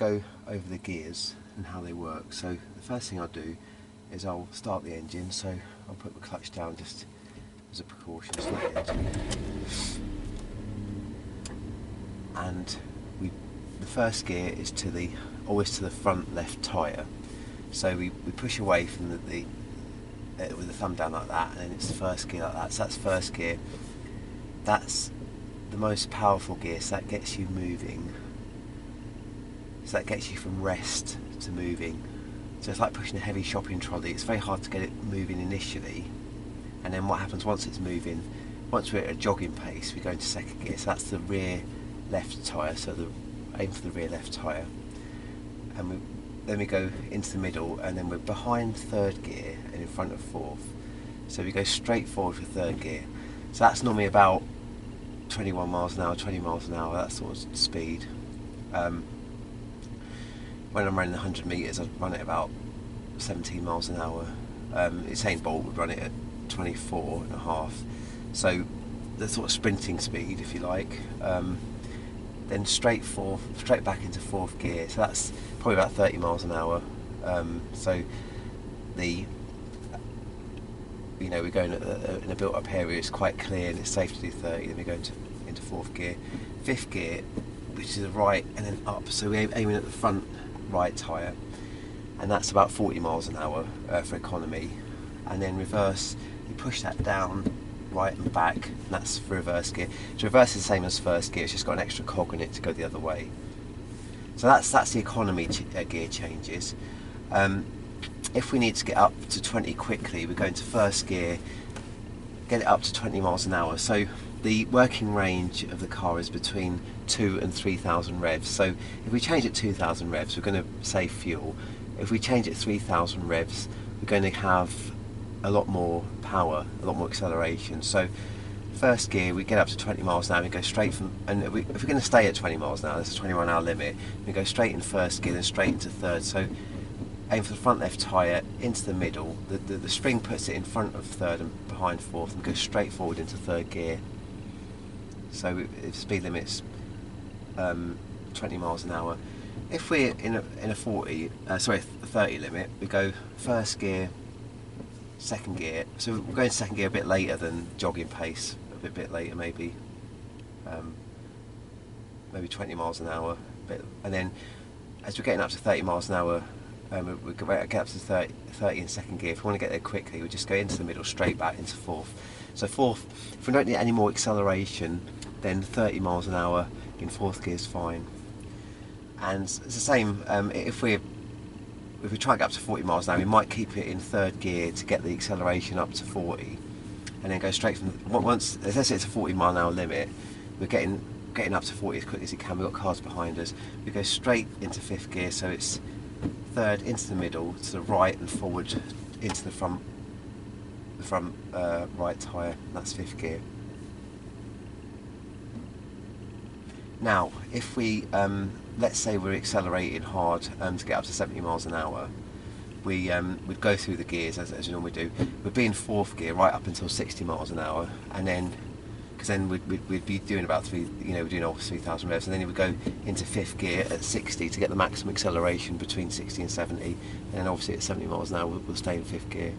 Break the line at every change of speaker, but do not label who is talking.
go over the gears and how they work. So the first thing I'll do is I'll start the engine, so I'll put the clutch down just as a precaution, start the engine. And the first gear is always to the front left tyre. So we push away from with the thumb down like that, and then it's the first gear like that. So that's first gear. That's the most powerful gear, so that gets you moving. So that gets you from rest to moving. So it's like pushing a heavy shopping trolley. It's very hard to get it moving initially, and then what happens once it's moving, once we're at a jogging pace, we go into second gear. So that's the rear left tyre, so aim for the rear left tyre, and then we go into the middle, and then we're behind third gear and in front of fourth. So we go straight forward for third gear. So that's normally about 21 miles an hour, 20 miles an hour, that sort of speed. When I'm running 100 metres, I run it about 17 miles an hour. Usain Bolt would run it at 24 and a half. So the sort of sprinting speed, if you like. Then straight back into fourth gear. So that's probably about 30 miles an hour. So we're going in a built-up area. It's quite clear and it's safe to do 30. Then we go into fourth gear, fifth gear, which is the right, and then up. So we're aiming at the front right tyre, and that's about 40 miles an hour for economy. And then reverse, you push that down, right and back, and that's for reverse gear. So reverse is the same as first gear, it's just got an extra cog in it to go the other way. So that's the economy gear changes. If we need to get up to 20 quickly, we go into first gear, get it up to 20 miles an hour. So the working range of the car is between 2 and 3,000 revs. So if we change it 2,000 revs, we're going to save fuel. If we change it 3,000 revs, we're going to have a lot more power, a lot more acceleration. So first gear, we get up to 20 miles an hour, we go straight from, and if we're going to stay at 20 miles an hour, there's a 21-hour limit, we go straight in first gear, then straight into third. So aim for the front left tyre, into the middle, the spring puts it in front of third and behind fourth, and go straight forward into third gear. So if speed limit's 20 miles an hour. If we're in a 30 limit, we go first gear, second gear. So we're going to second gear a bit later than jogging pace, a bit later maybe 20 miles an hour. And then as we're getting up to 30 miles an hour, we get up to 30 in second gear. If we want to get there quickly, we just go into the middle, straight back into fourth. So fourth, if we don't need any more acceleration, then 30 miles an hour in fourth gear is fine. And it's the same, if we try and get up to 40 miles an hour, we might keep it in third gear to get the acceleration up to 40, and then go straight from, let's say it's a 40 mile an hour limit, we're getting up to 40 as quickly as you can. We've got cars behind us, we go straight into fifth gear, so it's third into the middle, to the right and forward into the front right tyre, that's fifth gear. Now, if we, let's say we're accelerating hard to get up to 70 miles an hour, we'd go through the gears as you normally do. We'd be in fourth gear right up until 60 miles an hour, and then, because then we'd be doing about we're doing over 3,000 revs, and then we'd go into fifth gear at 60 to get the maximum acceleration between 60 and 70, and then obviously at 70 miles an hour we'll stay in fifth gear.